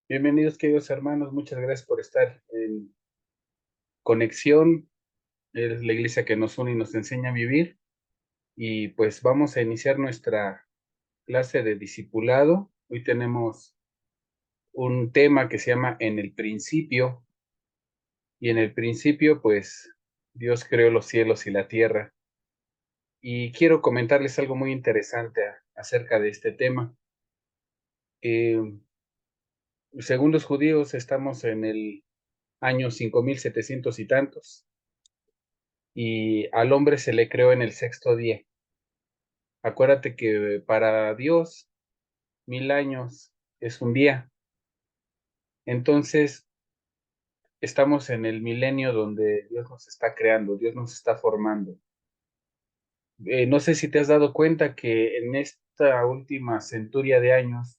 Bienvenidos, queridos hermanos, muchas gracias por estar en conexión. Es la iglesia que nos une y nos enseña a vivir. Y pues vamos a iniciar nuestra clase de discipulado. Hoy tenemos un tema que se llama En el principio. Y en el principio, pues, Dios creó los cielos y la tierra. Y quiero comentarles algo muy interesante acerca de este tema. Eh, Según los judíos, estamos en el año 5700 y tantos. Y al hombre se le creó en el sexto día. Acuérdate que para Dios 1000 años es un día. Entonces, estamos en el milenio donde Dios nos está creando, Dios nos está formando. No sé si te has dado cuenta que en esta última centuria de años,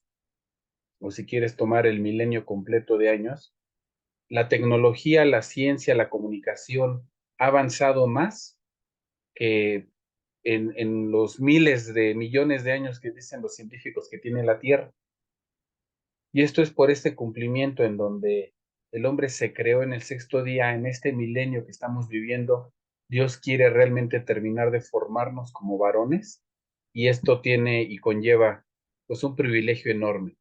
o si quieres tomar el milenio completo de años, la tecnología, la ciencia, la comunicación ha avanzado más que en los miles de millones de años que dicen los científicos que tiene la Tierra. Y esto es por este cumplimiento en donde el hombre se creó en el sexto día, en este milenio que estamos viviendo. Dios quiere realmente terminar de formarnos como varones, y esto tiene y conlleva pues un privilegio enorme.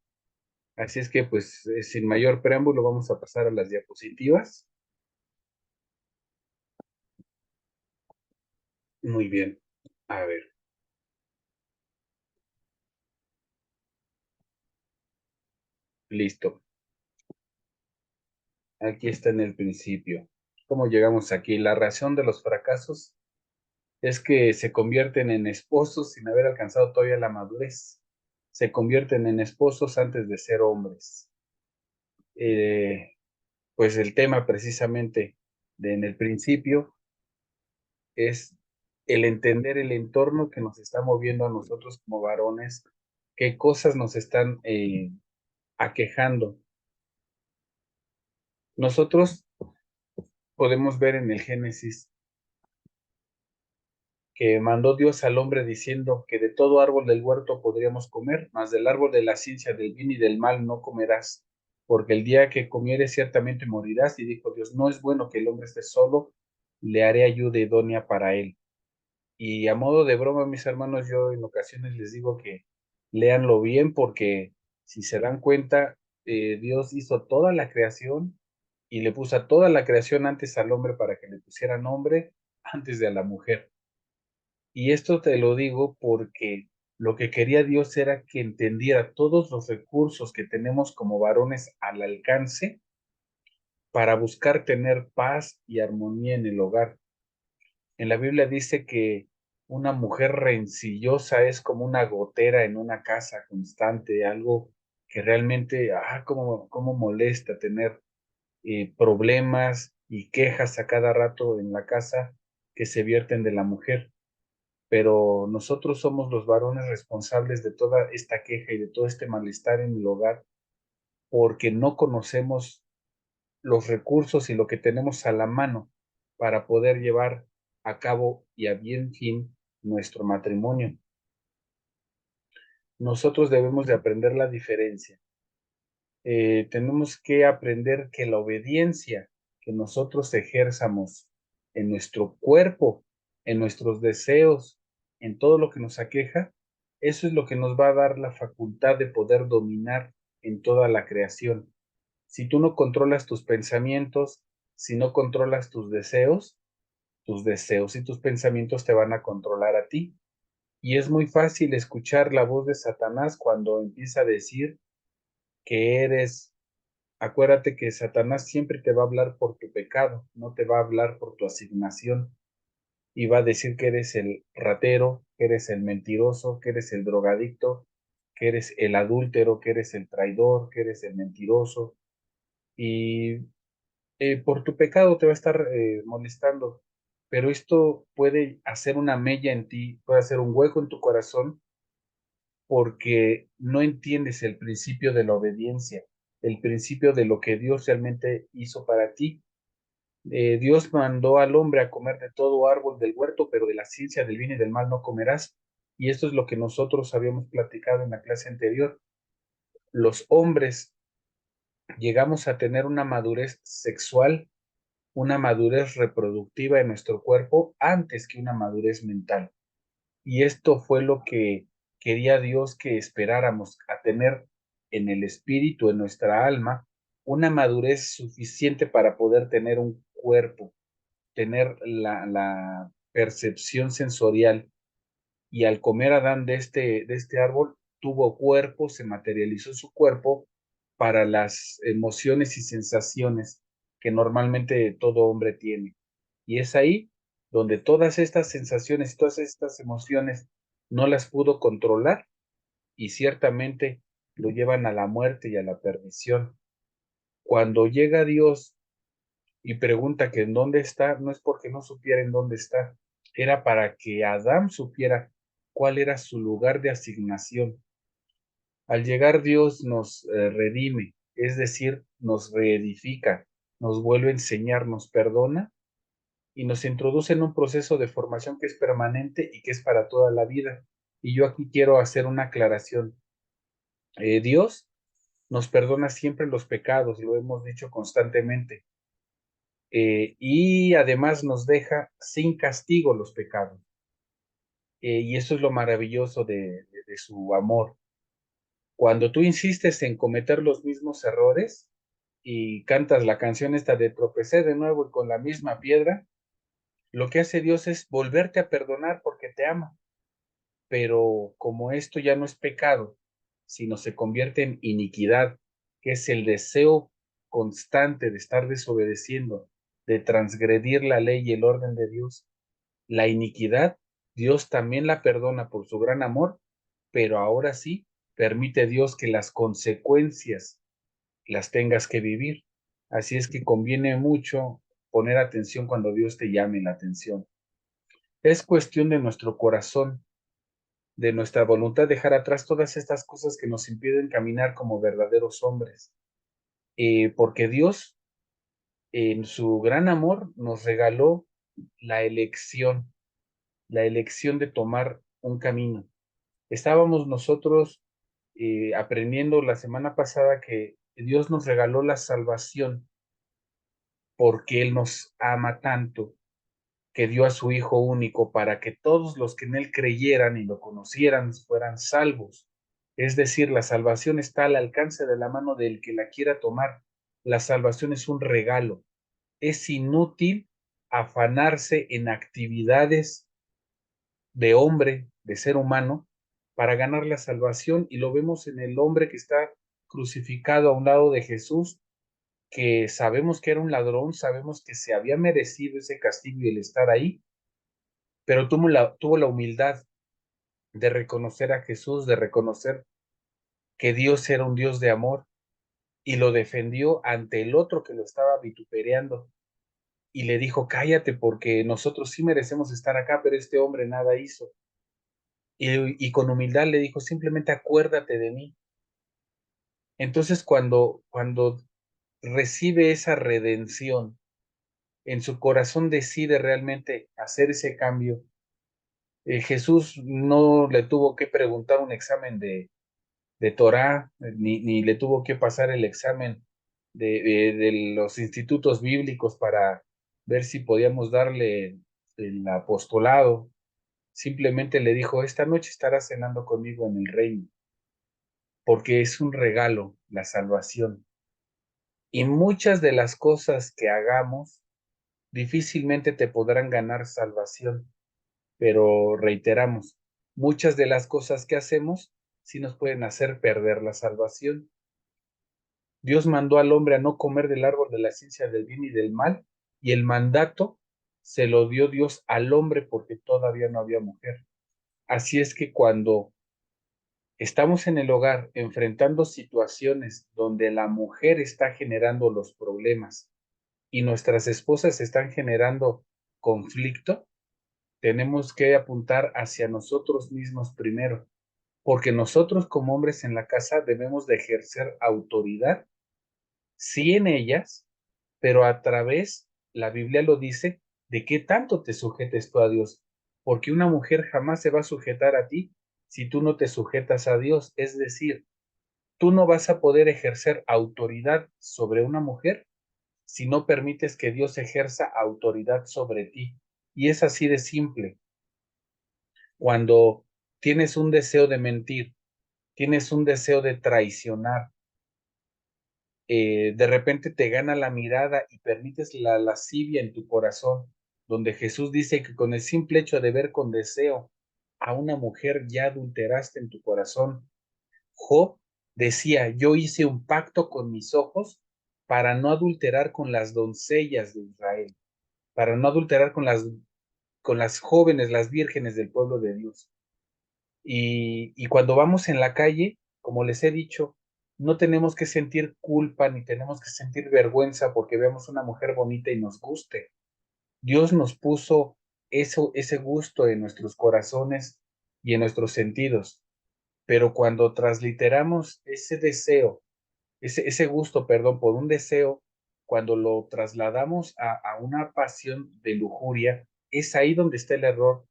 Así es que pues sin mayor preámbulo vamos a pasar a las diapositivas. Muy bien. A ver, listo. Aquí está en el principio. ¿Cómo llegamos aquí? La razón de los fracasos es que se convierten en esposos sin haber alcanzado todavía la madurez. Se convierten en esposos antes de ser hombres. Eh, pues el tema precisamente de en el principio es el entender el entorno que nos está moviendo a nosotros como varones, qué cosas nos están aquejando. Nosotros podemos ver en el Génesis que mandó Dios al hombre diciendo que de todo árbol del huerto podríamos comer, mas del árbol de la ciencia del bien y del mal no comerás, porque el día que comieres ciertamente morirás. Y dijo Dios, no es bueno que el hombre esté solo, le haré ayuda idónea para él. Y a modo de broma, mis hermanos, yo en ocasiones les digo que léanlo bien, porque si se dan cuenta, Dios hizo toda la creación y le puso a toda la creación antes al hombre para que le pusiera nombre antes de a la mujer. Y esto te lo digo porque lo que quería Dios era que entendiera todos los recursos que tenemos como varones al alcance para buscar tener paz y armonía en el hogar. En la Biblia dice que una mujer rencillosa es como una gotera en una casa constante, algo que realmente, cómo molesta tener problemas y quejas a cada rato en la casa que se vierten de la mujer. Pero nosotros somos los varones responsables de toda esta queja y de todo este malestar en el hogar, porque no conocemos los recursos y lo que tenemos a la mano para poder llevar a cabo y a bien fin nuestro matrimonio. Nosotros debemos de aprender la diferencia. Tenemos que aprender que la obediencia que nosotros ejerzamos en nuestro cuerpo, en nuestros deseos, en todo lo que nos aqueja, eso es lo que nos va a dar la facultad de poder dominar en toda la creación. Si tú no controlas tus pensamientos, si no controlas tus deseos y tus pensamientos te van a controlar a ti. Y es muy fácil escuchar la voz de Satanás cuando empieza a decir que eres. Acuérdate que Satanás siempre te va a hablar por tu pecado, no te va a hablar por tu asignación. Y va a decir que eres el ratero, que eres el mentiroso, que eres el drogadicto, que eres el adúltero, que eres el traidor, que eres el mentiroso. Y por tu pecado te va a estar molestando. Pero esto puede hacer una mella en ti, puede hacer un hueco en tu corazón, porque no entiendes el principio de la obediencia, el principio de lo que Dios realmente hizo para ti. Dios mandó al hombre a comer de todo árbol del huerto, pero de la ciencia del bien y del mal no comerás. Y esto es lo que nosotros habíamos platicado en la clase anterior. Los hombres llegamos a tener una madurez sexual, una madurez reproductiva en nuestro cuerpo antes que una madurez mental. Y esto fue lo que quería Dios que esperáramos, a tener en el espíritu, en nuestra alma, una madurez suficiente para poder tener un cuerpo, tener la percepción sensorial. Y al comer Adán de este árbol, tuvo cuerpo, se materializó su cuerpo para las emociones y sensaciones que normalmente todo hombre tiene. Y es ahí donde todas estas sensaciones, todas estas emociones no las pudo controlar y ciertamente lo llevan a la muerte y a la perdición. Cuando llega Dios y pregunta que en dónde está, no es porque no supiera en dónde está, era para que Adán supiera cuál era su lugar de asignación. Al llegar Dios nos redime, es decir, nos reedifica, nos vuelve a enseñar, nos perdona y nos introduce en un proceso de formación que es permanente y que es para toda la vida. Y yo aquí quiero hacer una aclaración. Dios nos perdona siempre los pecados, lo hemos dicho constantemente, y además nos deja sin castigo los pecados. Y eso es lo maravilloso de su amor. Cuando tú insistes en cometer los mismos errores y cantas la canción esta de tropecé de nuevo y con la misma piedra, lo que hace Dios es volverte a perdonar porque te ama. Pero como esto ya no es pecado, sino se convierte en iniquidad, que es el deseo constante de estar desobedeciendo, de transgredir la ley y el orden de Dios, la iniquidad, Dios también la perdona por su gran amor, pero ahora sí permite Dios que las consecuencias las tengas que vivir. Así es que conviene mucho poner atención cuando Dios te llame la atención. Es cuestión de nuestro corazón, de nuestra voluntad, dejar atrás todas estas cosas que nos impiden caminar como verdaderos hombres. Porque Dios, en su gran amor, nos regaló la la elección de tomar un camino. Estábamos nosotros aprendiendo la semana pasada que Dios nos regaló la salvación porque Él nos ama tanto, que dio a su Hijo único para que todos los que en Él creyeran y lo conocieran fueran salvos. Es decir, la salvación está al alcance de la mano del que la quiera tomar. La salvación es un regalo. Es inútil afanarse en actividades de hombre, de ser humano, para ganar la salvación, y lo vemos en el hombre que está crucificado a un lado de Jesús, que sabemos que era un ladrón, sabemos que se había merecido ese castigo y el estar ahí, pero tuvo la humildad de reconocer a Jesús, de reconocer que Dios era un Dios de amor y lo defendió ante el otro que lo estaba vituperando y le dijo, cállate porque nosotros sí merecemos estar acá, pero este hombre nada hizo. Y con humildad le dijo, simplemente acuérdate de mí. Entonces cuando recibe esa redención, en su corazón decide realmente hacer ese cambio. Jesús no le tuvo que preguntar un examen de Torá, ni le tuvo que pasar el examen de los institutos bíblicos para ver si podíamos darle el apostolado. Simplemente le dijo, esta noche estarás cenando conmigo en el reino, porque es un regalo la salvación. Y muchas de las cosas que hagamos difícilmente te podrán ganar salvación, pero reiteramos, muchas de las cosas que hacemos sí nos pueden hacer perder la salvación. Dios mandó al hombre a no comer del árbol de la ciencia del bien y del mal, y el mandato se lo dio Dios al hombre porque todavía no había mujer. Así es que cuando estamos en el hogar enfrentando situaciones donde la mujer está generando los problemas y nuestras esposas están generando conflicto, tenemos que apuntar hacia nosotros mismos primero, porque nosotros como hombres en la casa debemos de ejercer autoridad, sí en ellas, pero a través la Biblia lo dice, de qué tanto te sujetes tú a Dios, porque una mujer jamás se va a sujetar a ti si tú no te sujetas a Dios, es decir, tú no vas a poder ejercer autoridad sobre una mujer si no permites que Dios ejerza autoridad sobre ti. Y es así de simple. Cuando tienes un deseo de mentir, tienes un deseo de traicionar, de repente te gana la mirada y permites la lascivia en tu corazón, donde Jesús dice que con el simple hecho de ver con deseo a una mujer ya adulteraste en tu corazón. Job decía, yo hice un pacto con mis ojos para no adulterar con las doncellas de Israel, para no adulterar con las jóvenes, las vírgenes del pueblo de Dios. Y cuando vamos en la calle, como les he dicho, no tenemos que sentir culpa ni tenemos que sentir vergüenza porque veamos una mujer bonita y nos guste. Dios nos puso ese gusto en nuestros corazones y en nuestros sentidos. Pero cuando transliteramos ese deseo, ese gusto, perdón, por un deseo, cuando lo trasladamos a una pasión de lujuria, es ahí donde está el error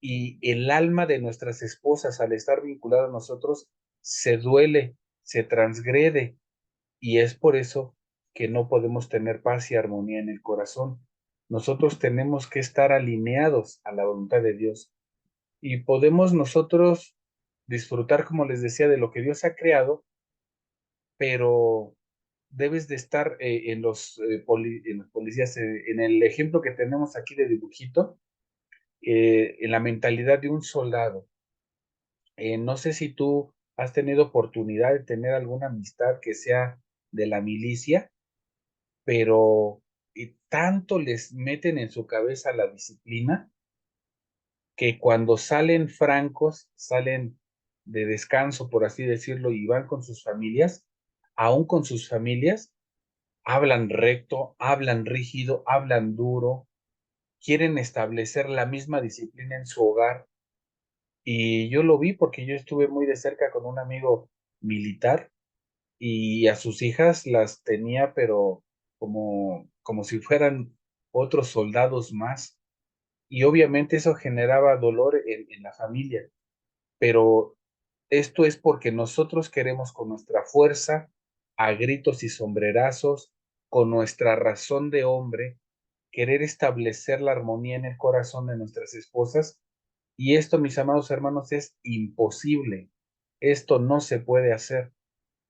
y el alma de nuestras esposas al estar vinculada a nosotros se duele, se transgrede y es por eso que no podemos tener paz y armonía en el corazón. Nosotros tenemos que estar alineados a la voluntad de Dios y podemos nosotros disfrutar, como les decía, de lo que Dios ha creado, pero debes de estar en los policías, en el ejemplo que tenemos aquí de dibujito, en la mentalidad de un soldado. No sé si tú has tenido oportunidad de tener alguna amistad que sea de la milicia, pero tanto les meten en su cabeza la disciplina que cuando salen francos, salen de descanso, por así decirlo, y van con sus familias, aún con sus familias, hablan recto, hablan rígido, hablan duro, quieren establecer la misma disciplina en su hogar. Y yo lo vi porque yo estuve muy de cerca con un amigo militar y a sus hijas las tenía, pero como si fueran otros soldados más. Y obviamente eso generaba dolor en la familia, pero esto es porque nosotros queremos con nuestra fuerza, a gritos y sombrerazos, con nuestra razón de hombre, querer establecer la armonía en el corazón de nuestras esposas. Y esto, mis amados hermanos, es imposible. Esto no se puede hacer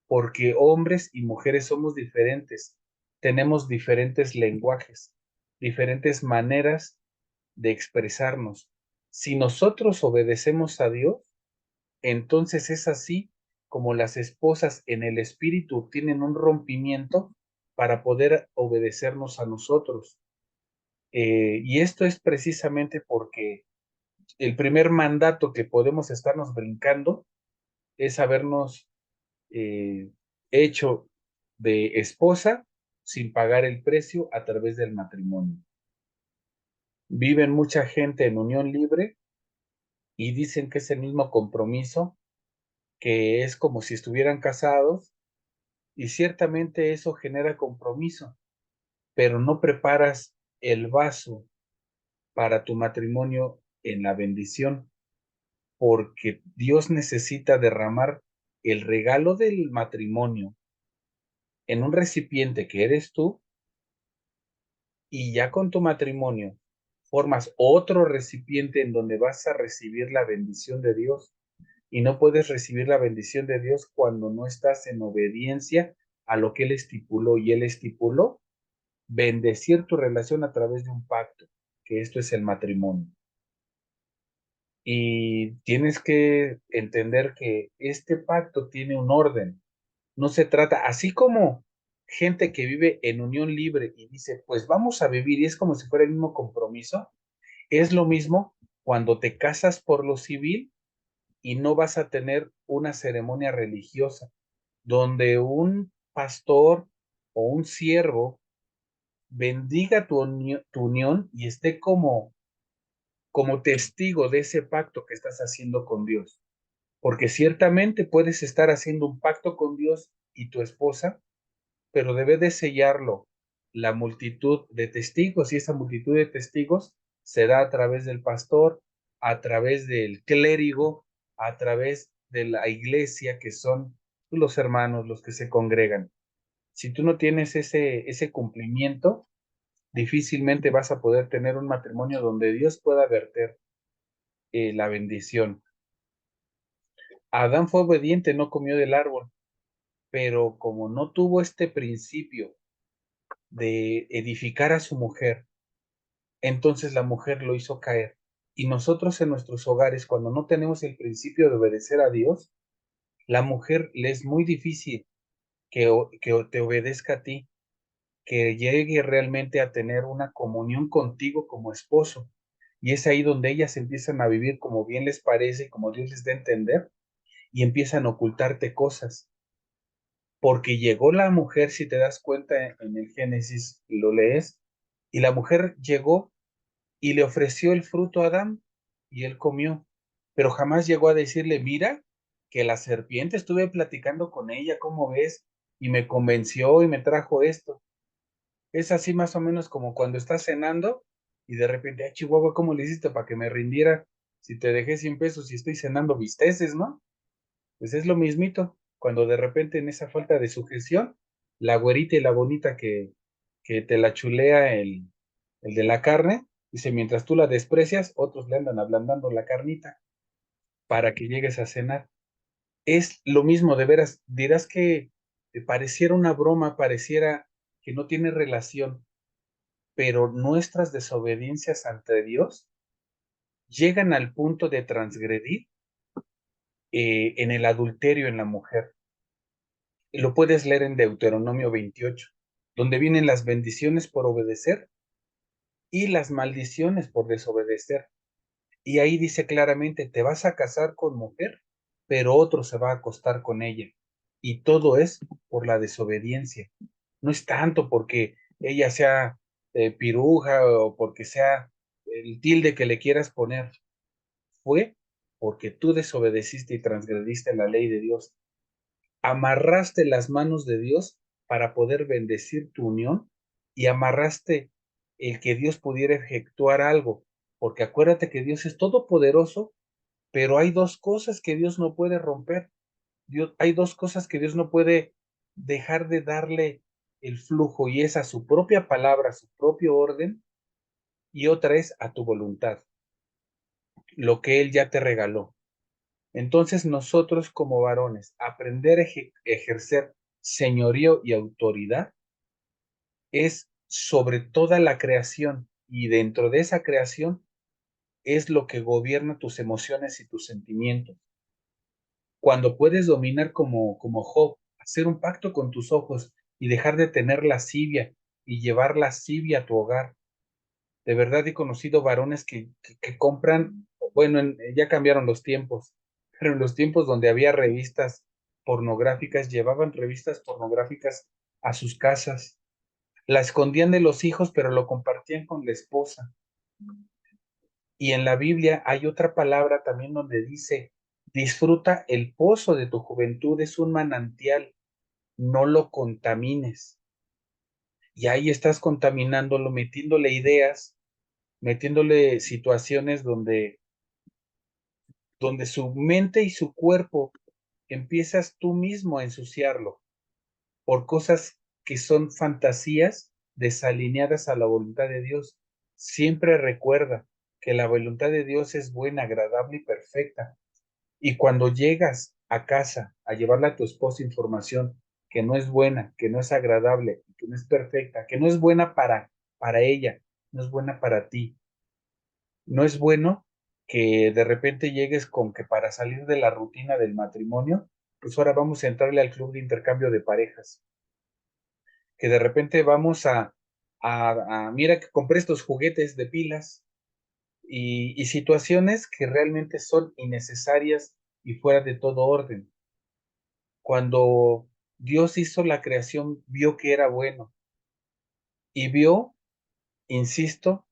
porque hombres y mujeres somos diferentes. Tenemos diferentes lenguajes, diferentes maneras de expresarnos. Si nosotros obedecemos a Dios, entonces es así como las esposas en el espíritu tienen un rompimiento para poder obedecernos a nosotros. Y esto es precisamente porque el primer mandato que podemos estarnos brincando es habernos eh, hecho de esposa sin pagar el precio a través del matrimonio. Viven mucha gente en unión libre y dicen que es el mismo compromiso, que es como si estuvieran casados y ciertamente eso genera compromiso, pero no preparas el vaso para tu matrimonio en la bendición, porque Dios necesita derramar el regalo del matrimonio en un recipiente que eres tú y ya con tu matrimonio formas otro recipiente en donde vas a recibir la bendición de Dios y no puedes recibir la bendición de Dios cuando no estás en obediencia a lo que Él estipuló y Él estipuló bendecir tu relación a través de un pacto, que esto es el matrimonio. Y tienes que entender que este pacto tiene un orden. No se trata, así como gente que vive en unión libre y dice, pues vamos a vivir y es como si fuera el mismo compromiso, es lo mismo cuando te casas por lo civil y no vas a tener una ceremonia religiosa donde un pastor o un siervo bendiga tu unión y esté como testigo de ese pacto que estás haciendo con Dios. Porque ciertamente puedes estar haciendo un pacto con Dios y tu esposa, pero debe de sellarlo la multitud de testigos, y esa multitud de testigos se da a través del pastor, a través del clérigo, a través de la iglesia, que son los hermanos, los que se congregan. Si tú no tienes ese cumplimiento, difícilmente vas a poder tener un matrimonio donde Dios pueda verter la bendición. Adán fue obediente, no comió del árbol, pero como no tuvo este principio de edificar a su mujer, entonces la mujer lo hizo caer. Y nosotros en nuestros hogares, cuando no tenemos el principio de obedecer a Dios, la mujer le es muy difícil que te obedezca a ti, que llegue realmente a tener una comunión contigo como esposo. Y es ahí donde ellas empiezan a vivir como bien les parece y como Dios les da a entender, y empiezan a ocultarte cosas. Porque llegó la mujer, si te das cuenta en el Génesis, lo lees, y la mujer llegó y le ofreció el fruto a Adán y él comió, pero jamás llegó a decirle, mira, que la serpiente estuve platicando con ella, ¿cómo ves? Y me convenció y me trajo esto. Es así más o menos como cuando estás cenando y de repente, ah, Chihuahua, ¿cómo le hiciste para que me rindiera? Si te dejé 100 pesos y estoy cenando bisteces, ¿no? Pues es lo mismito, cuando de repente en esa falta de sujeción, la güerita y la bonita que te la chulea el de la carne, dice, mientras tú la desprecias, otros le andan ablandando la carnita para que llegues a cenar. Es lo mismo, de veras, dirás que te pareciera una broma, pareciera que no tiene relación, pero nuestras desobediencias ante Dios llegan al punto de transgredir en el adulterio en la mujer. Y lo puedes leer en Deuteronomio 28, donde vienen las bendiciones por obedecer y las maldiciones por desobedecer. Y ahí dice claramente, te vas a casar con mujer, pero otro se va a acostar con ella. Y todo es por la desobediencia. No es tanto porque ella sea piruja o porque sea el tilde que le quieras poner. Fue porque tú desobedeciste y transgrediste la ley de Dios. Amarraste las manos de Dios para poder bendecir tu unión y amarraste el que Dios pudiera efectuar algo, porque acuérdate que Dios es todopoderoso, pero hay dos cosas que Dios no puede romper. Hay dos cosas que Dios no puede dejar de darle el flujo, y es a su propia palabra, a su propio orden, y otra es a tu voluntad, lo que Él ya te regaló. Entonces nosotros como varones, aprender a ejercer señorío y autoridad es sobre toda la creación, y dentro de esa creación es lo que gobierna tus emociones y tus sentimientos. Cuando puedes dominar como Job, hacer un pacto con tus ojos y dejar de tener lascivia y llevar lascivia a tu hogar. De verdad he conocido varones que compran, bueno, ya cambiaron los tiempos, pero en los tiempos donde había revistas pornográficas, llevaban revistas pornográficas a sus casas, la escondían de los hijos, pero lo compartían con la esposa. Y en la Biblia hay otra palabra también donde dice, disfruta el pozo de tu juventud, es un manantial, no lo contamines. Y ahí estás contaminándolo, metiéndole ideas, metiéndole situaciones donde su mente y su cuerpo empiezas tú mismo a ensuciarlo por cosas que son fantasías desalineadas a la voluntad de Dios. Siempre recuerda que la voluntad de Dios es buena, agradable y perfecta. Y cuando llegas a casa a llevarle a tu esposa información que no es buena, que no es agradable, que no es perfecta, que no es buena para ella, no es buena para ti, no es bueno que de repente llegues con que para salir de la rutina del matrimonio, pues ahora vamos a entrarle al club de intercambio de parejas, que de repente vamos mira que compré estos juguetes de pilas y situaciones que realmente son innecesarias y fuera de todo orden. Cuando Dios hizo la creación, vio que era bueno y vio, insisto,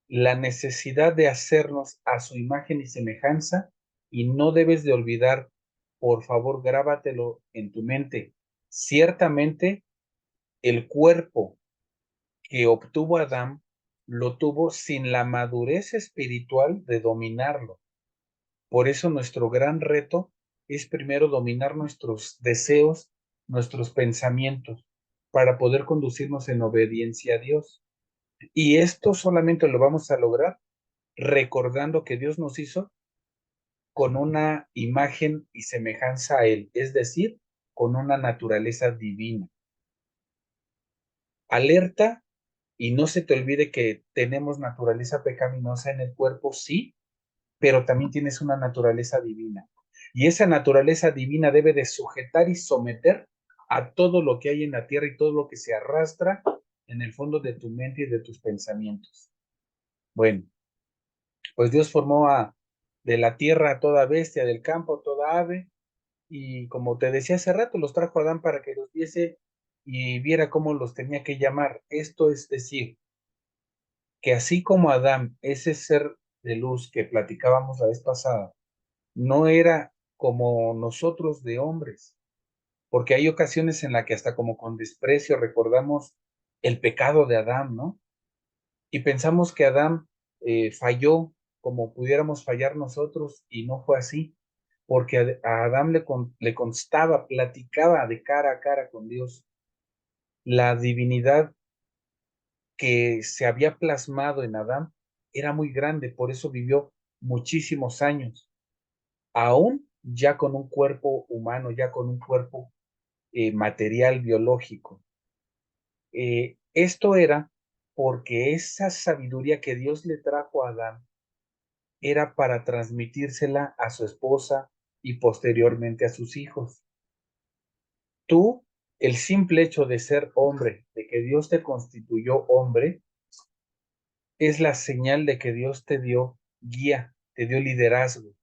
la necesidad de hacernos a su imagen y semejanza, y no debes de olvidar, por favor, grábatelo en tu mente. Ciertamente, el cuerpo que obtuvo Adán, lo tuvo sin la madurez espiritual de dominarlo. Por eso nuestro gran reto es primero dominar nuestros deseos, nuestros pensamientos, para poder conducirnos en obediencia a Dios. Y esto solamente lo vamos a lograr recordando que Dios nos hizo con una imagen y semejanza a Él, es decir, con una naturaleza divina. Alerta y no se te olvide que tenemos naturaleza pecaminosa en el cuerpo, sí, pero también tienes una naturaleza divina. Y esa naturaleza divina debe de sujetar y someter a todo lo que hay en la tierra y todo lo que se arrastra en el fondo de tu mente y de tus pensamientos. Bueno, pues Dios formó de la tierra a toda bestia, del campo a toda ave, y como te decía hace rato, los trajo a Adán para que los viese y viera cómo los tenía que llamar. Esto es decir, que así como Adán, ese ser de luz que platicábamos la vez pasada, no era como nosotros de hombres, porque hay ocasiones en las que hasta como con desprecio recordamos el pecado de Adán, ¿no? Y pensamos que Adán falló como pudiéramos fallar nosotros y no fue así, porque a Adán le constaba, platicaba de cara a cara con Dios la divinidad que se había plasmado en Adán era muy grande, por eso vivió muchísimos años, aún ya con un cuerpo humano, ya con un cuerpo material biológico. Esto era porque esa sabiduría que Dios le trajo a Adán era para transmitírsela a su esposa y posteriormente a sus hijos. Tú, el simple hecho de ser hombre, de que Dios te constituyó hombre, es la señal de que Dios te dio guía, te dio liderazgo.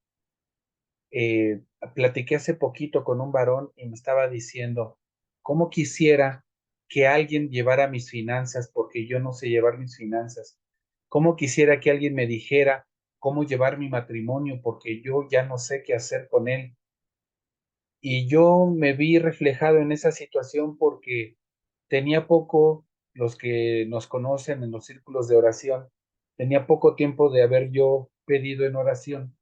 Eh, Platiqué hace poquito con un varón y me estaba diciendo, ¿cómo quisiera que alguien llevara mis finanzas porque yo no sé llevar mis finanzas? ¿Cómo quisiera que alguien me dijera cómo llevar mi matrimonio porque yo ya no sé qué hacer con él? Y yo me vi reflejado en esa situación porque tenía poco, los que nos conocen en los círculos de oración, tenía poco tiempo de haber yo pedido en oración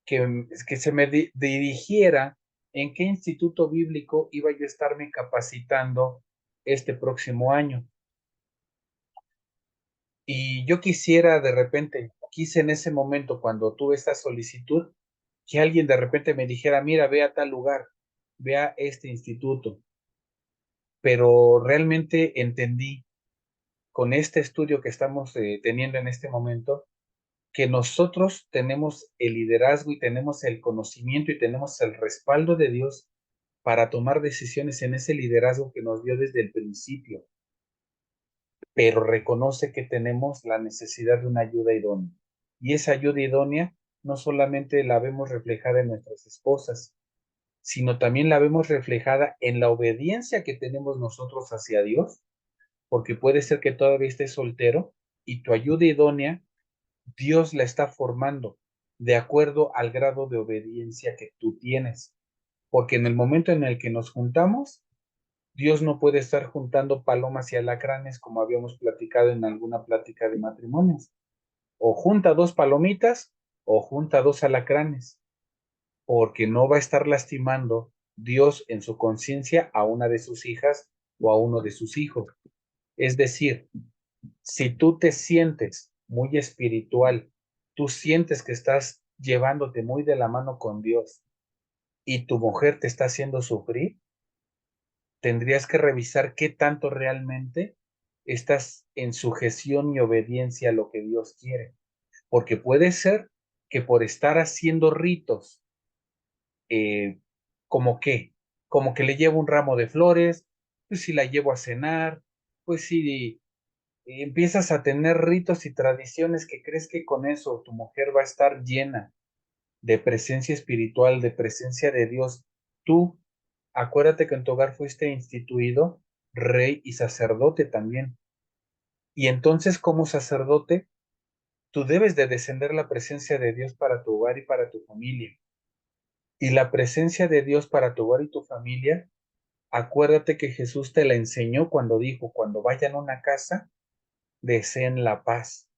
que se me dirigiera en qué instituto bíblico iba yo a estarme capacitando este próximo año. Y yo quisiera de repente, quise en ese momento cuando tuve esta solicitud, que alguien de repente me dijera, mira, ve a tal lugar, ve a este instituto. Pero realmente entendí con este estudio que estamos teniendo en este momento, que nosotros tenemos el liderazgo y tenemos el conocimiento y tenemos el respaldo de Dios para tomar decisiones en ese liderazgo que nos dio desde el principio, pero reconoce que tenemos la necesidad de una ayuda idónea. Y esa ayuda idónea no solamente la vemos reflejada en nuestras esposas, sino también la vemos reflejada en la obediencia que tenemos nosotros hacia Dios, porque puede ser que todavía estés soltero y tu ayuda idónea, Dios la está formando de acuerdo al grado de obediencia que tú tienes. Porque en el momento en el que nos juntamos, Dios no puede estar juntando palomas y alacranes como habíamos platicado en alguna plática de matrimonios. O junta dos palomitas o junta dos alacranes, porque no va a estar lastimando Dios en su conciencia a una de sus hijas o a uno de sus hijos. Es decir, si tú te sientes muy espiritual, tú sientes que estás llevándote muy de la mano con Dios y tu mujer te está haciendo sufrir, tendrías que revisar qué tanto realmente estás en sujeción y obediencia a lo que Dios quiere. Porque puede ser que por estar haciendo ritos, eh, como que, como que le llevo un ramo de flores, pues si la llevo a cenar, pues si empiezas a tener ritos y tradiciones que crees que con eso tu mujer va a estar llena de presencia espiritual, de presencia de Dios. Tú, acuérdate que en tu hogar fuiste instituido rey y sacerdote también. Y entonces como sacerdote, tú debes de descender la presencia de Dios para tu hogar y para tu familia. Y la presencia de Dios para tu hogar y tu familia Acuérdate que Jesús te la enseñó cuando dijo, cuando vayan a una casa, deseen la paz,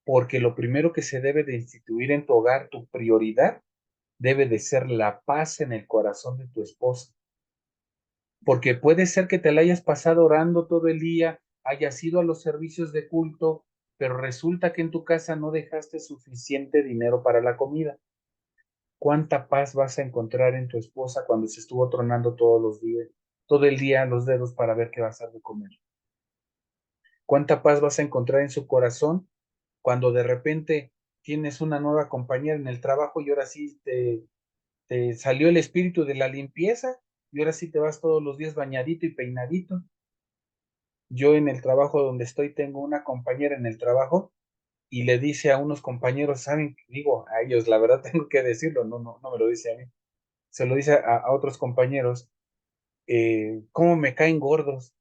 porque lo primero que se debe de instituir en tu hogar, tu prioridad, debe de ser la paz en el corazón de tu esposa, porque puede ser que te la hayas pasado orando todo el día, hayas ido a los servicios de culto, pero resulta que en tu casa no dejaste suficiente dinero para la comida. ¿Cuánta paz vas a encontrar en tu esposa cuando se estuvo tronando todos los días, todo el día los dedos para ver qué vas a de comer? ¿Cuánta paz vas a encontrar en su corazón cuando de repente tienes una nueva compañera en el trabajo y ahora sí te salió el espíritu de la limpieza y ahora sí te vas todos los días bañadito y peinadito? Yo en el trabajo donde estoy tengo una compañera en el trabajo y le dice a unos compañeros, ¿saben? Digo, a ellos, la verdad tengo que decirlo, no me lo dice a mí, se lo dice a otros compañeros, ¿cómo me caen gordos?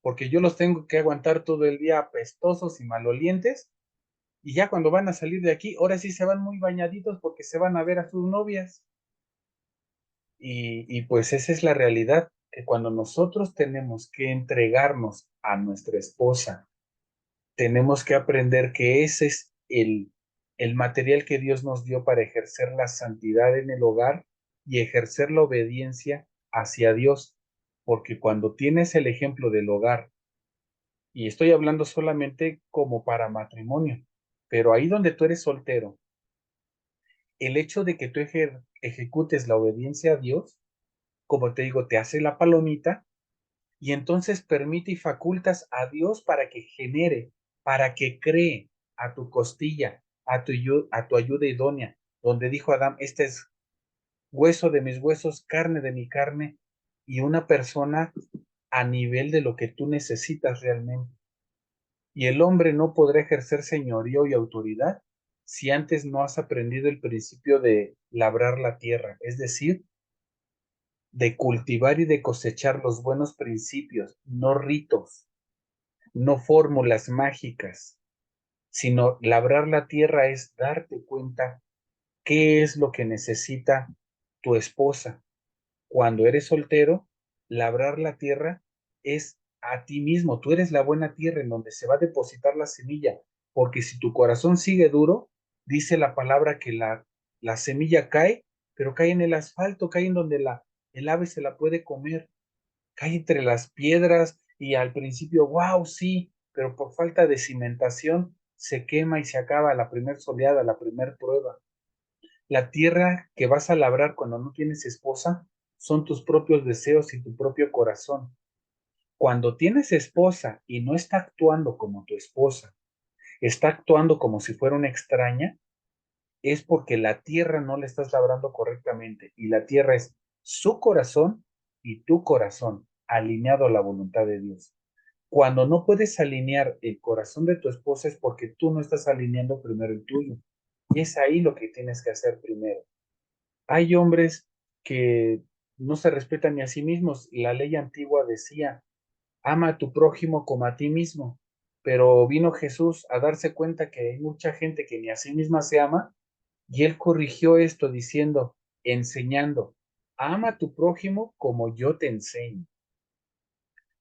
Porque yo los tengo que aguantar todo el día apestosos y malolientes, y ya cuando van a salir de aquí, ahora sí se van muy bañaditos porque se van a ver a sus novias. Y pues esa es la realidad, que cuando nosotros tenemos que entregarnos a nuestra esposa, tenemos que aprender que ese es el material que Dios nos dio para ejercer la santidad en el hogar y ejercer la obediencia hacia Dios. Porque cuando tienes el ejemplo del hogar, y estoy hablando solamente como para matrimonio, pero ahí donde tú eres soltero, el hecho de que tú ejecutes la obediencia a Dios, como te digo, te hace la palomita y entonces permite y facultas a Dios para que genere, para que cree a tu costilla, a tu ayuda idónea, donde dijo Adán, este es hueso de mis huesos, carne de mi carne, y una persona a nivel de lo que tú necesitas realmente. Y el hombre no podrá ejercer señorío y autoridad si antes no has aprendido el principio de labrar la tierra, es decir, de cultivar y de cosechar los buenos principios, no ritos, no fórmulas mágicas, sino labrar la tierra es darte cuenta qué es lo que necesita tu esposa. Cuando eres soltero, labrar la tierra es a ti mismo. Tú eres la buena tierra en donde se va a depositar la semilla, porque si tu corazón sigue duro, dice la palabra que la semilla cae, pero cae en el asfalto, cae en donde el ave se la puede comer, cae entre las piedras y al principio, wow, sí, pero por falta de cimentación se quema y se acaba la primer soleada, la primer prueba. La tierra que vas a labrar cuando no tienes esposa son tus propios deseos y tu propio corazón. Cuando tienes esposa y no está actuando como tu esposa, está actuando como si fuera una extraña, es porque la tierra no la estás labrando correctamente y la tierra es su corazón y tu corazón alineado a la voluntad de Dios. Cuando no puedes alinear el corazón de tu esposa es porque tú no estás alineando primero el tuyo. Y es ahí lo que tienes que hacer primero. Hay hombres que no se respetan ni a sí mismos. La ley antigua decía, ama a tu prójimo como a ti mismo. Pero vino Jesús a darse cuenta que hay mucha gente que ni a sí misma se ama y él corrigió esto diciendo, enseñando, ama a tu prójimo como yo te enseño.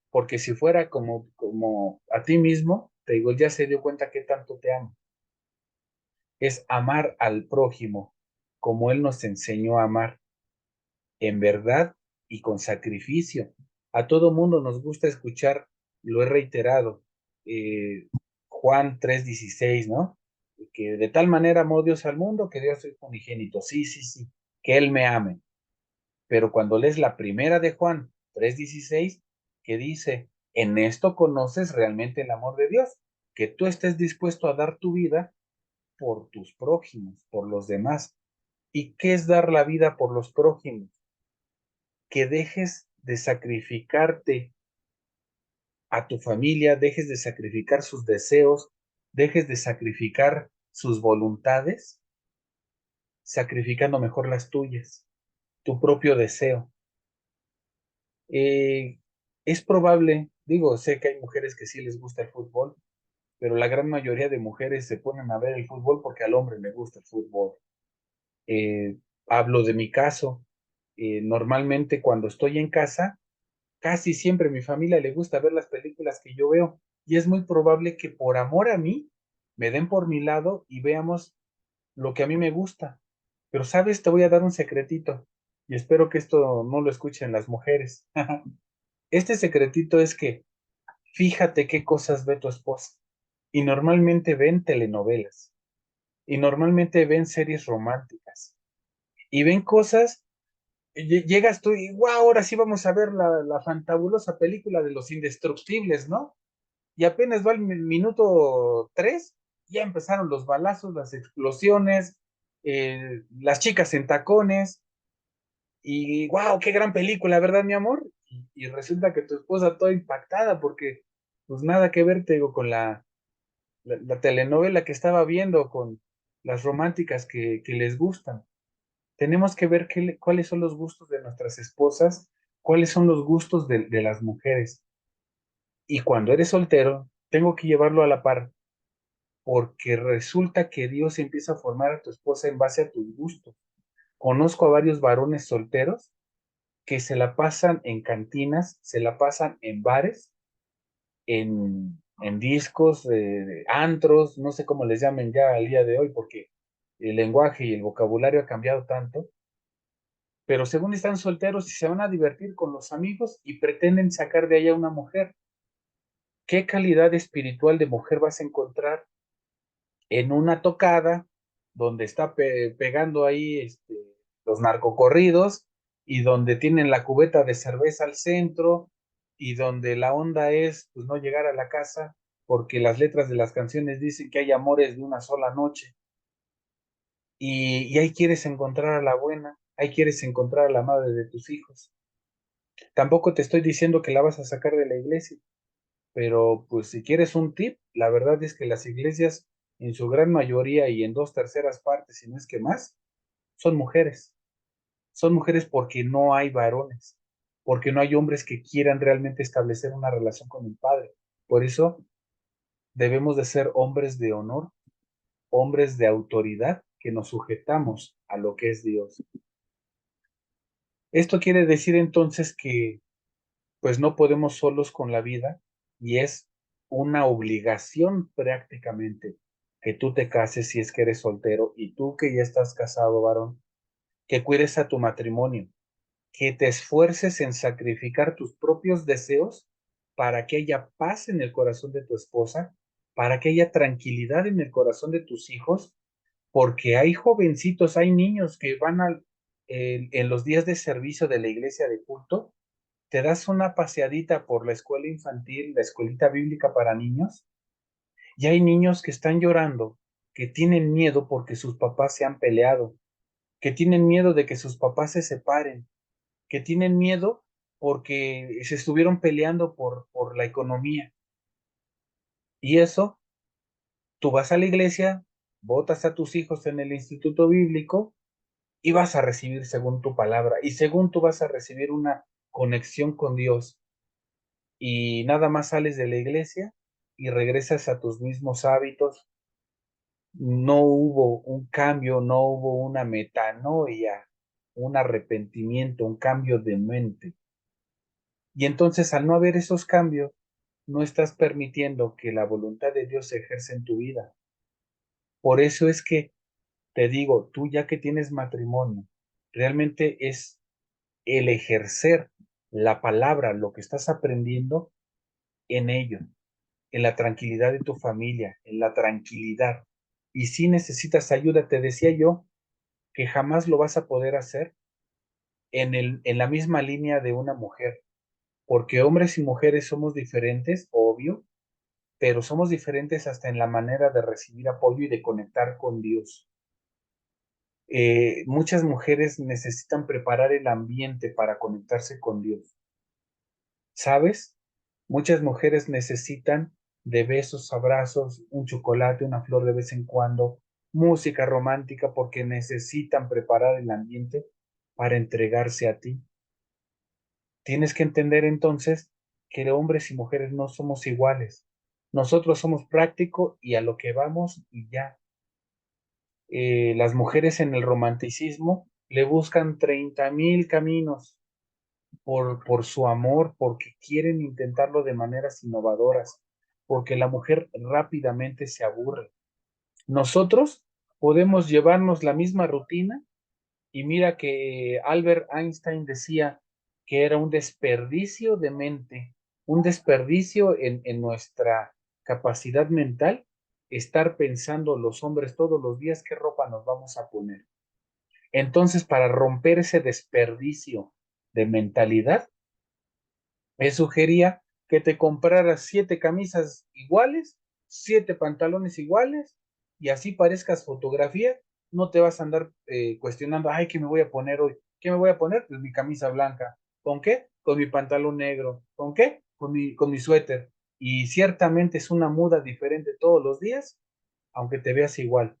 Porque si fuera como a ti mismo, te digo, ya se dio cuenta que tanto te amo. Es amar al prójimo como él nos enseñó a amar, en verdad y con sacrificio. A todo mundo nos gusta escuchar, lo he reiterado, eh, Juan 3:16, ¿no? Que de tal manera amó Dios al mundo que dio a su Hijo unigénito. Sí, sí, sí, que Él me ame. Pero cuando lees la primera de Juan 3:16, que dice, en esto conoces realmente el amor de Dios, que tú estés dispuesto a dar tu vida por tus prójimos, por los demás. ¿Y qué es dar la vida por los prójimos? Que dejes de sacrificarte a tu familia, dejes de sacrificar sus deseos, dejes de sacrificar sus voluntades, sacrificando mejor las tuyas, tu propio deseo. Eh, es probable, digo, sé que hay mujeres que sí les gusta el fútbol, pero la gran mayoría de mujeres se ponen a ver el fútbol porque al hombre le gusta el fútbol. Eh, Hablo de mi caso. Normalmente cuando estoy en casa, Casi siempre a mi familia le gusta ver las películas que yo veo y es muy probable que por amor a mí me den por mi lado y veamos lo que a mí me gusta. Pero sabes, te voy a dar un secretito y espero que esto no lo escuchen las mujeres. Este secretito es que fíjate qué cosas ve tu esposa y normalmente ven telenovelas y normalmente ven series románticas y ven cosas. Llegas tú y wow, ahora sí vamos a ver la fantabulosa película de los indestructibles, ¿no? Y apenas va el minuto 3, ya empezaron los balazos, las explosiones, las chicas en tacones, y wow, qué gran película, ¿verdad, mi amor? Y resulta que tu esposa toda impactada porque, pues nada que ver, te digo, con la telenovela que estaba viendo, con las románticas que les gustan. Tenemos que ver cuáles son los gustos de nuestras esposas, cuáles son los gustos de las mujeres. Y cuando eres soltero, tengo que llevarlo a la par, porque resulta que Dios empieza a formar a tu esposa en base a tus gustos. Conozco a varios varones solteros que se la pasan en cantinas, se la pasan en bares, en discos, de antros, no sé cómo les llamen ya al día de hoy, porque el lenguaje y el vocabulario ha cambiado tanto, pero según están solteros y se van a divertir con los amigos y pretenden sacar de allá una mujer. ¿Qué calidad espiritual de mujer vas a encontrar en una tocada donde está pegando ahí los narcocorridos y donde tienen la cubeta de cerveza al centro y donde la onda es pues no llegar a la casa porque las letras de las canciones dicen que hay amores de una sola noche y ahí quieres encontrar a la buena, ahí quieres encontrar a la madre de tus hijos? Tampoco te estoy diciendo que la vas a sacar de la iglesia, pero pues si quieres un tip, la verdad es que las iglesias en su gran mayoría y en dos terceras partes, si no es que más, son mujeres. Son mujeres porque no hay varones, porque no hay hombres que quieran realmente establecer una relación con el Padre. Por eso debemos de ser hombres de honor, hombres de autoridad, que nos sujetamos a lo que es Dios. Esto quiere decir entonces que pues no podemos solos con la vida y es una obligación prácticamente que tú te cases si es que eres soltero y tú que ya estás casado, varón, que cuides a tu matrimonio, que te esfuerces en sacrificar tus propios deseos para que haya paz en el corazón de tu esposa, para que haya tranquilidad en el corazón de tus hijos, porque hay jovencitos, hay niños que van en los días de servicio de la iglesia de culto, te das una paseadita por la escuela infantil, la escuelita bíblica para niños, y hay niños que están llorando, que tienen miedo porque sus papás se han peleado, que tienen miedo de que sus papás se separen, que tienen miedo porque se estuvieron peleando por la economía. Y eso, tú vas a la iglesia, votas a tus hijos en el instituto bíblico y vas a recibir según tu palabra, y según tú vas a recibir una conexión con Dios y nada más sales de la iglesia y regresas a tus mismos hábitos, no hubo un cambio, no hubo una metanoia, un arrepentimiento, un cambio de mente. Y entonces al no haber esos cambios, no estás permitiendo que la voluntad de Dios se ejerce en tu vida. Por eso es que te digo, tú ya que tienes matrimonio, realmente es el ejercer la palabra, lo que estás aprendiendo en ello, en la tranquilidad de tu familia, en la tranquilidad. Y si necesitas ayuda, te decía yo que jamás lo vas a poder hacer en la misma línea de una mujer, porque hombres y mujeres somos diferentes, obvio, pero somos diferentes hasta en la manera de recibir apoyo y de conectar con Dios. Muchas mujeres necesitan preparar el ambiente para conectarse con Dios. ¿Sabes? Muchas mujeres necesitan de besos, abrazos, un chocolate, una flor de vez en cuando, música romántica, porque necesitan preparar el ambiente para entregarse a ti. Tienes que entender entonces que hombres y mujeres no somos iguales. Nosotros somos práctico y a lo que vamos y ya. Las mujeres en el romanticismo le buscan 30,000 caminos por su amor, porque quieren intentarlo de maneras innovadoras, porque la mujer rápidamente se aburre. Nosotros podemos llevarnos la misma rutina y mira que Albert Einstein decía que era un desperdicio de mente, un desperdicio en nuestra capacidad mental, estar pensando los hombres todos los días qué ropa nos vamos a poner. Entonces, para romper ese desperdicio de mentalidad, me sugería que te compraras 7 camisas iguales, 7 pantalones iguales, y así parezcas fotografía, no te vas a andar cuestionando, ay, ¿qué me voy a poner hoy? ¿Qué me voy a poner? Pues mi camisa blanca. ¿Con qué? Con mi pantalón negro. ¿Con qué? Con mi suéter. Y ciertamente es una muda diferente todos los días, aunque te veas igual.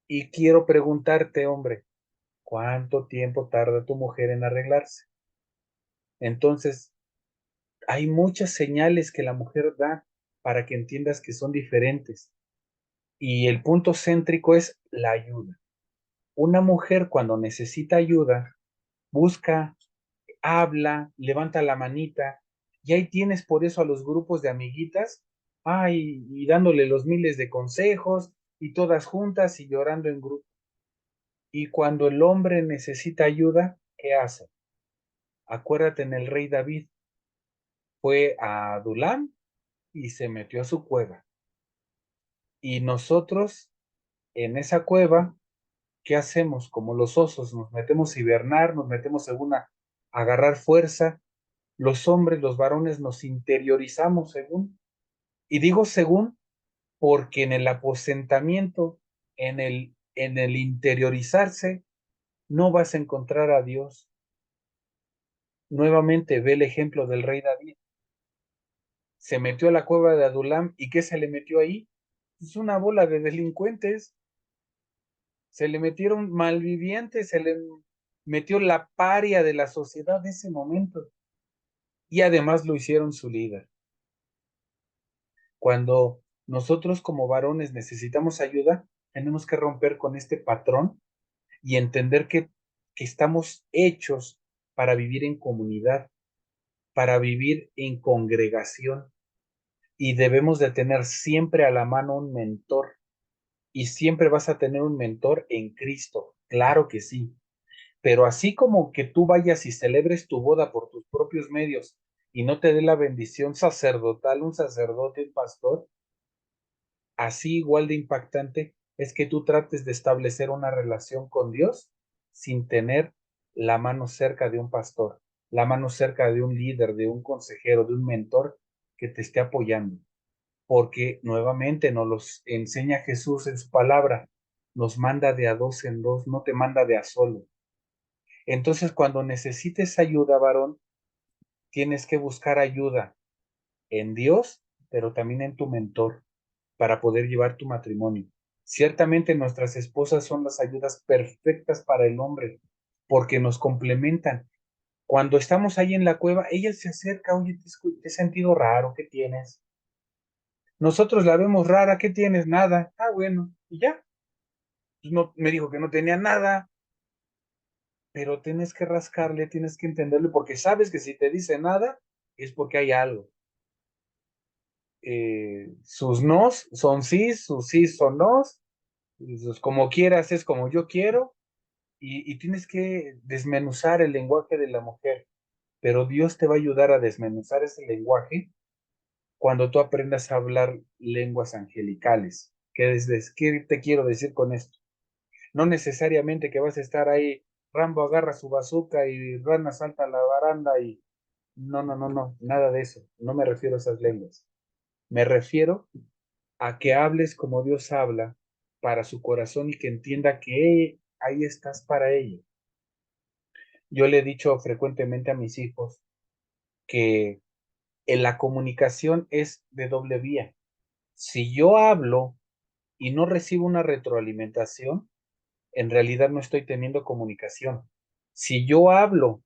Y quiero preguntarte, hombre, ¿cuánto tiempo tarda tu mujer en arreglarse? Entonces, hay muchas señales que la mujer da para que entiendas que son diferentes. Y el punto céntrico es la ayuda. Una mujer cuando necesita ayuda, busca, habla, levanta la manita, y ahí tienes por eso a los grupos de amiguitas, ay, y dándole los miles de consejos, y todas juntas y llorando en grupo. Y cuando el hombre necesita ayuda, ¿qué hace? Acuérdate en el rey David, fue a Adulam y se metió a su cueva. Y nosotros en esa cueva, ¿qué hacemos? Como los osos, nos metemos a hibernar, nos metemos según a agarrar fuerza. Los hombres, los varones, nos interiorizamos según. Y digo según porque en el aposentamiento, en el interiorizarse, no vas a encontrar a Dios. Nuevamente ve el ejemplo del rey David. Se metió a la cueva de Adulam y ¿qué se le metió ahí? Es una bola de delincuentes. Se le metieron malvivientes, se le metió la paria de la sociedad de ese momento y además lo hicieron su líder. Cuando nosotros como varones necesitamos ayuda, tenemos que romper con este patrón y entender que estamos hechos para vivir en comunidad, para vivir en congregación y debemos de tener siempre a la mano un mentor y siempre vas a tener un mentor en Cristo, claro que sí. Pero así como que tú vayas y celebres tu boda por tus propios medios y no te dé la bendición sacerdotal, un sacerdote, un pastor, así igual de impactante es que tú trates de establecer una relación con Dios sin tener la mano cerca de un pastor, la mano cerca de un líder, de un consejero, de un mentor que te esté apoyando. Porque nuevamente nos los enseña Jesús en su palabra, nos manda de a dos en dos, no te manda de a solo. Entonces, cuando necesites ayuda, varón, tienes que buscar ayuda en Dios, pero también en tu mentor para poder llevar tu matrimonio. Ciertamente nuestras esposas son las ayudas perfectas para el hombre, porque nos complementan. Cuando estamos ahí en la cueva, ella se acerca, oye, te he sentido raro, ¿qué tienes? Nosotros la vemos rara, ¿qué tienes? Nada. Ah, bueno, y ya. Pues no, me dijo que no tenía nada, pero tienes que rascarle, tienes que entenderle, porque sabes que si te dice nada, es porque hay algo. Sus nos son sí son nos, sus como quieras es como yo quiero, y tienes que desmenuzar el lenguaje de la mujer, pero Dios te va a ayudar a desmenuzar ese lenguaje cuando tú aprendas a hablar lenguas angelicales. ¿Qué te quiero decir con esto? No necesariamente que vas a estar ahí, Rambo agarra su bazooka y Rana salta a la baranda y no, no, no, no, nada de eso. No me refiero a esas lenguas. Me refiero a que hables como Dios habla para su corazón y que entienda que ahí estás para ella. Yo le he dicho frecuentemente a mis hijos que en la comunicación es de doble vía. Si yo hablo y no recibo una retroalimentación, en realidad no estoy teniendo comunicación. Si yo hablo,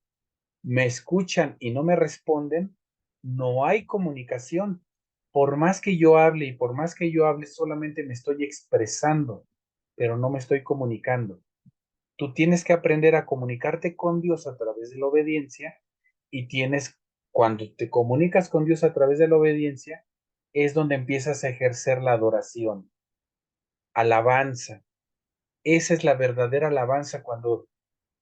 me escuchan y no me responden, no hay comunicación. Por más que yo hable y por más que yo hable, solamente me estoy expresando, pero no me estoy comunicando. Tú tienes que aprender a comunicarte con Dios a través de la obediencia y cuando te comunicas con Dios a través de la obediencia, es donde empiezas a ejercer la adoración, alabanza. Esa es la verdadera alabanza cuando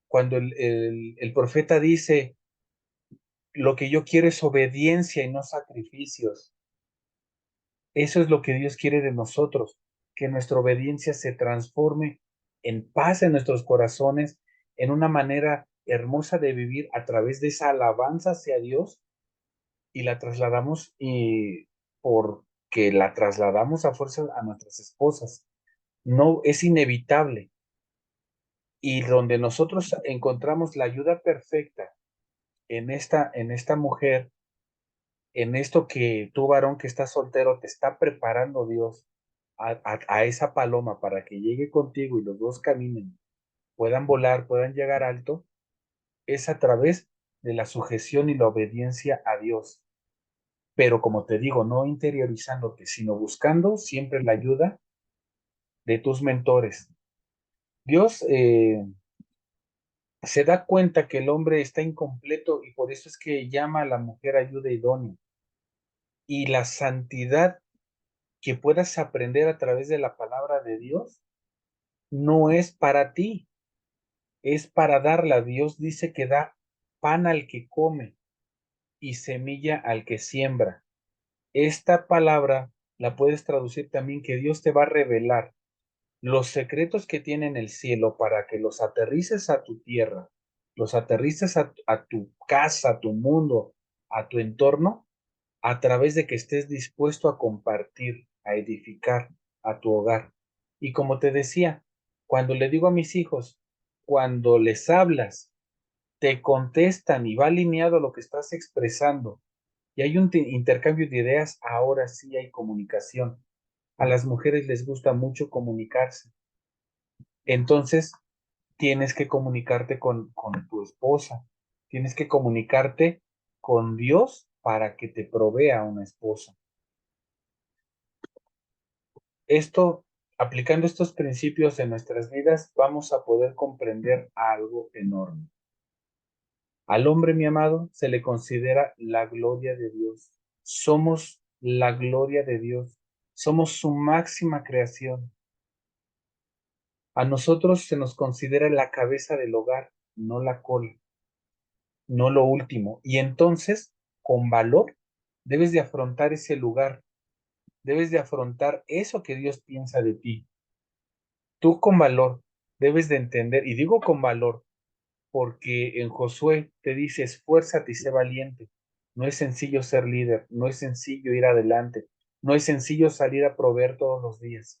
el profeta dice, lo que yo quiero es obediencia y no sacrificios. Eso es lo que Dios quiere de nosotros, que nuestra obediencia se transforme en paz en nuestros corazones, en una manera hermosa de vivir a través de esa alabanza hacia Dios y la trasladamos y porque la trasladamos a fuerza a nuestras esposas. No es inevitable. Y donde nosotros encontramos la ayuda perfecta en esta mujer, en esto que tú, varón que estás soltero, te está preparando Dios a esa paloma para que llegue contigo y los dos caminen, puedan volar, puedan llegar alto, es a través de la sujeción y la obediencia a Dios. Pero como te digo, no interiorizándote, sino buscando siempre la ayuda de tus mentores. Dios se da cuenta que el hombre está incompleto y por eso es que llama a la mujer ayuda idónea. Y la santidad que puedas aprender a través de la palabra de Dios no es para ti, es para darla. Dios dice que da pan al que come y semilla al que siembra. Esta palabra la puedes traducir también que Dios te va a revelar los secretos que tiene en el cielo para que los aterrices a tu tierra, los aterrices a tu casa, a tu mundo, a tu entorno, a través de que estés dispuesto a compartir, a edificar a tu hogar. Y como te decía, cuando le digo a mis hijos, cuando les hablas, te contestan y va alineado a lo que estás expresando y hay un intercambio de ideas, ahora sí hay comunicación. A las mujeres les gusta mucho comunicarse. Entonces, tienes que comunicarte con tu esposa, tienes que comunicarte con Dios para que te provea una esposa. Esto, aplicando estos principios en nuestras vidas, vamos a poder comprender algo enorme. Al hombre, mi amado, se le considera la gloria de Dios. Somos la gloria de Dios. Somos su máxima creación. A nosotros se nos considera la cabeza del hogar, no la cola, no lo último. Y entonces, con valor, debes de afrontar ese lugar, debes de afrontar eso que Dios piensa de ti. Tú con valor debes de entender, y digo con valor, porque en Josué te dice, esfuérzate y sé valiente. No es sencillo ser líder, no es sencillo ir adelante, no es sencillo salir a proveer todos los días,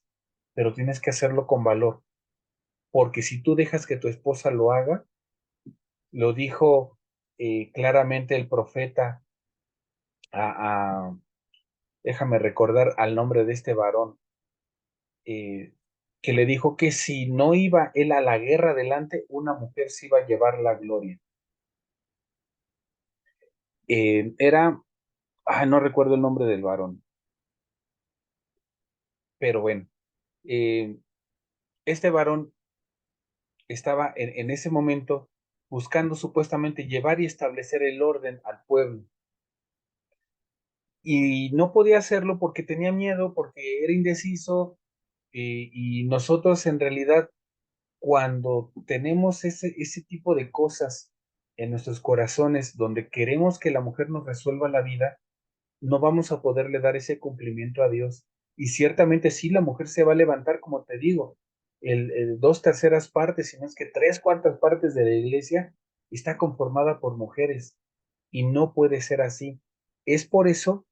pero tienes que hacerlo con valor, porque si tú dejas que tu esposa lo haga, lo dijo claramente el profeta, a, a- déjame recordar al nombre de este varón, eh, que le dijo que si no iba él a la guerra adelante, una mujer se iba a llevar la gloria. Era, no recuerdo el nombre del varón, pero bueno, eh, este varón estaba en ese momento buscando supuestamente llevar y establecer el orden al pueblo. Y no podía hacerlo porque tenía miedo, porque era indeciso, y nosotros en realidad cuando tenemos ese tipo de cosas en nuestros corazones donde queremos que la mujer nos resuelva la vida, no vamos a poderle dar ese cumplimiento a Dios. Y ciertamente sí, la mujer se va a levantar, como te digo, el 2/3 partes, si no es que 3/4 partes de la iglesia está conformada por mujeres y no puede ser así. Es por eso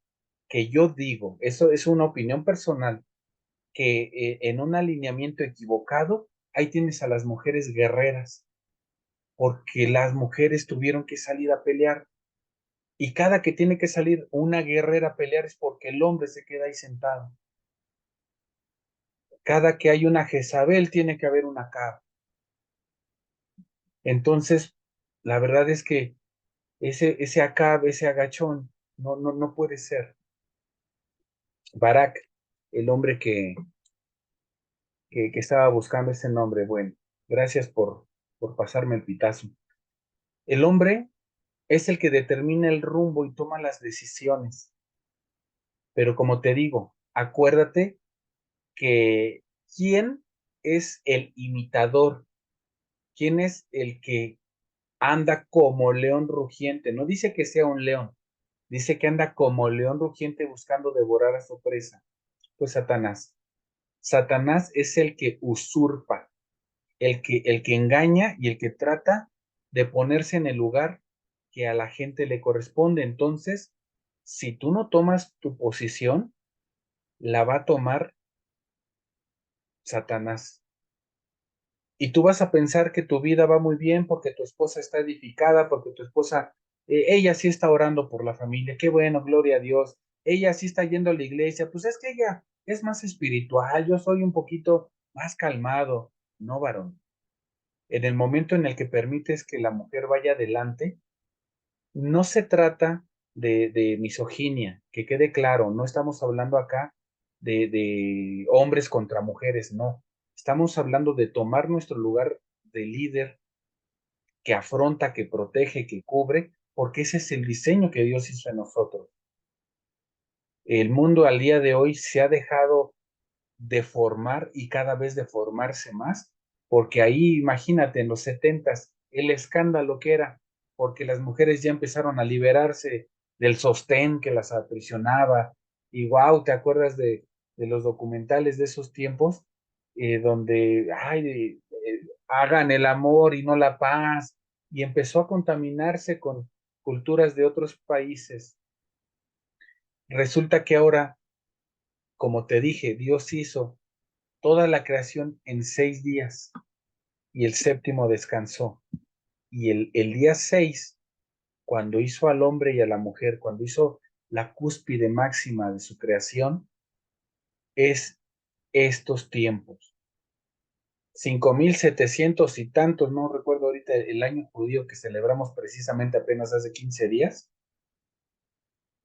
que yo digo, eso es una opinión personal, que en un alineamiento equivocado, ahí tienes a las mujeres guerreras, porque las mujeres tuvieron que salir a pelear y cada que tiene que salir una guerrera a pelear es porque el hombre se queda ahí sentado. Cada que hay una Jezabel tiene que haber una Acab. Entonces, la verdad es que ese Acab, ese agachón, no puede ser. Barak, el hombre que estaba buscando ese nombre, bueno, gracias por pasarme el pitazo. El hombre es el que determina el rumbo y toma las decisiones. Pero como te digo, acuérdate que quién es el imitador, quién es el que anda como león rugiente. No dice que sea un león, dice que anda como león rugiente buscando devorar a su presa. Pues Satanás. Satanás es el que usurpa, el que engaña y el que trata de ponerse en el lugar que a la gente le corresponde. Entonces, si tú no tomas tu posición, la va a tomar Satanás. Y tú vas a pensar que tu vida va muy bien porque tu esposa está edificada, porque tu esposa, ella sí está orando por la familia, qué bueno, gloria a Dios, ella sí está yendo a la iglesia, pues es que ella es más espiritual, yo soy un poquito más calmado. No, varón, en el momento en el que permites que la mujer vaya adelante, no se trata de misoginia, que quede claro, no estamos hablando acá de hombres contra mujeres, no. Estamos hablando de tomar nuestro lugar de líder que afronta, que protege, que cubre, porque ese es el diseño que Dios hizo en nosotros. El mundo al día de hoy se ha dejado deformar y cada vez deformarse más, porque ahí, imagínate, en los setentas, el escándalo que era, porque las mujeres ya empezaron a liberarse del sostén que las aprisionaba, y wow, ¿te acuerdas de los documentales de esos tiempos? Donde, ay, hagan el amor y no la paz, y empezó a contaminarse con culturas de otros países. Resulta que ahora, como te dije, Dios hizo toda la creación en 6 días y el séptimo descansó. Y el día 6, cuando hizo al hombre y a la mujer, cuando hizo la cúspide máxima de su creación, es estos tiempos. 5700 y tantos, no recuerdo ahorita el año judío que celebramos precisamente apenas hace 15 días.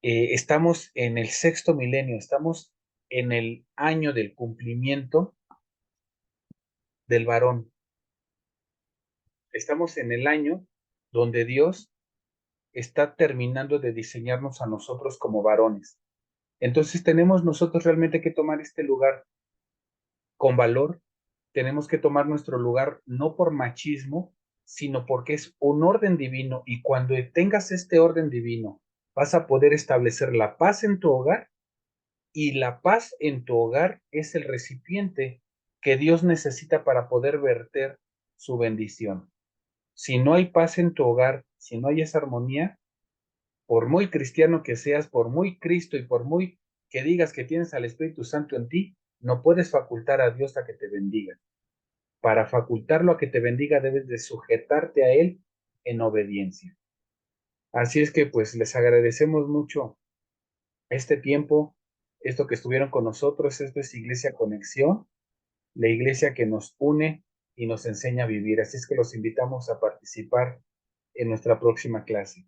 Estamos en el sexto milenio, estamos en el año del cumplimiento del varón. Estamos en el año donde Dios está terminando de diseñarnos a nosotros como varones. Entonces tenemos nosotros realmente que tomar este lugar con valor, tenemos que tomar nuestro lugar no por machismo, sino porque es un orden divino y cuando tengas este orden divino, vas a poder establecer la paz en tu hogar y la paz en tu hogar es el recipiente que Dios necesita para poder verter su bendición. Si no hay paz en tu hogar, si no hay esa armonía, por muy cristiano que seas, por muy Cristo y por muy que digas que tienes al Espíritu Santo en ti, no puedes facultar a Dios a que te bendiga. Para facultarlo a que te bendiga, debes de sujetarte a Él en obediencia. Así es que pues les agradecemos mucho este tiempo, esto que estuvieron con nosotros. Esto es Iglesia Conexión, la iglesia que nos une y nos enseña a vivir. Así es que los invitamos a participar en nuestra próxima clase.